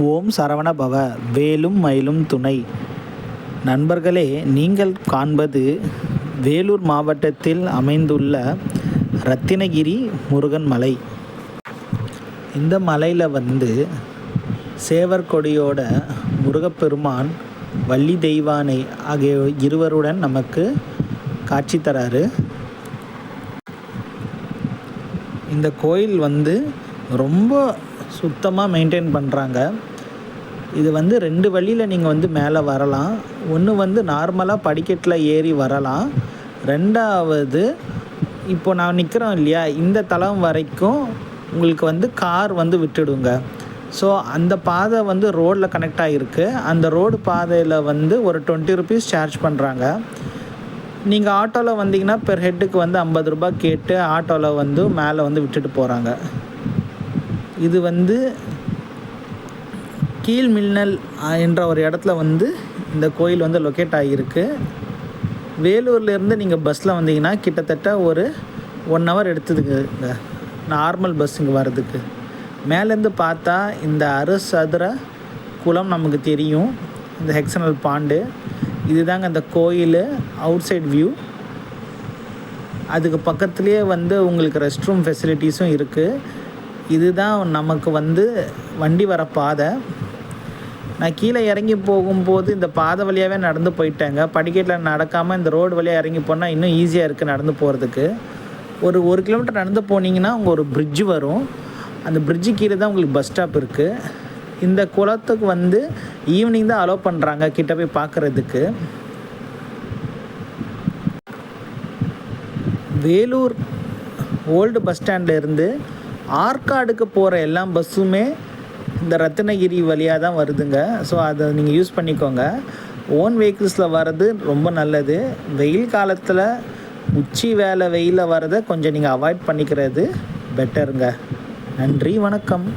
ஓம் சரவண பவ. வேலும் மயிலும் துணை. நண்பர்களே, நீங்கள் காண்பது வேலூர் மாவட்டத்தில் அமைந்துள்ள ரத்தினகிரி முருகன் மலை. இந்த மலையில் சேவற்கொடியோட முருகப்பெருமான், வள்ளி தெய்வானை ஆகிய இருவருடன் நமக்கு காட்சி தராரு. இந்த கோயில் ரொம்ப சுத்தமாக மெயின்டைன் பண்ணுறாங்க. இது 2 வழியில் நீங்கள் மேலே வரலாம். ஒன்று நார்மலாக படிக்கட்டில் ஏறி வரலாம். ரெண்டாவது, இப்போ நான் நிற்கிறோம் இல்லையா, இந்த தளம் வரைக்கும் உங்களுக்கு கார் விட்டுடுங்க. ஸோ அந்த பாதை ரோடில் கனெக்ட் ஆகிருக்கு. அந்த ரோடு பாதையில் ஒரு 20 ருபீஸ் சார்ஜ் பண்ணுறாங்க. நீங்கள் ஆட்டோவில் வந்தீங்கன்னா பெர் ஹெட்டுக்கு 50 ரூபாய் கேட்டு ஆட்டோவில் மேலே விட்டுட்டு போகிறாங்க. இது கீழ்மின்னல் என்ற ஒரு இடத்துல இந்த கோயில் லொக்கேட் ஆகியிருக்கு. வேலூர்லேருந்து நீங்கள் பஸ்ஸில் வந்தீங்கன்னா கிட்டத்தட்ட ஒரு 1 ஹவர் எடுத்துதுங்க நார்மல் பஸ் இங்கே வர்றதுக்கு. மேலேருந்து பார்த்தா இந்த அரசதுர குளம் நமக்கு தெரியும், இந்த ஹெக்ஸனல் பாண்டு. இதுதாங்க அந்த கோயில் அவுட் சைட் வியூ. அதுக்கு பக்கத்துலேயே உங்களுக்கு ரெஸ்ட் ரூம் ஃபெசிலிட்டிஸும் இருக்குது. இதுதான் நமக்கு வண்டி வர பாதை. நான் கீழே இறங்கி போகும்போது இந்த பாதை வழியாகவே நடந்து போயிட்டேங்க. படிக்கட்டில் நடக்காமல் இந்த ரோடு வழியாக இறங்கி போனால் இன்னும் ஈஸியாக இருக்குது நடந்து போகிறதுக்கு. ஒரு 1 கிலோமீட்டர் நடந்து போனீங்கன்னா உங்கள் ஒரு பிரிட்ஜு வரும். அந்த பிரிட்ஜு கீழே தான் உங்களுக்கு பஸ் ஸ்டாப் இருக்குது. இந்த குளத்துக்கு ஈவினிங் தான் அலோவ் பண்ணுறாங்க கிட்ட போய் பார்க்குறதுக்கு. வேலூர் ஓல்டு பஸ் ஸ்டாண்ட்லேருந்து ஆற்காடுக்கு போகிற எல்லா பஸ்ஸுமே இந்த ரத்தினகிரி வழியாக தான் வருதுங்க. ஸோ அதை நீங்கள் யூஸ் பண்ணிக்கோங்க. ஓன் வெஹிக்கிள்ஸில் வர்றது ரொம்ப நல்லது. வெயில் காலத்தில் உச்சி வேலை வெயிலில் வரதை கொஞ்சம் நீங்கள் அவாய்ட் பண்ணிக்கிறது பெட்டருங்க. நன்றி, வணக்கம்.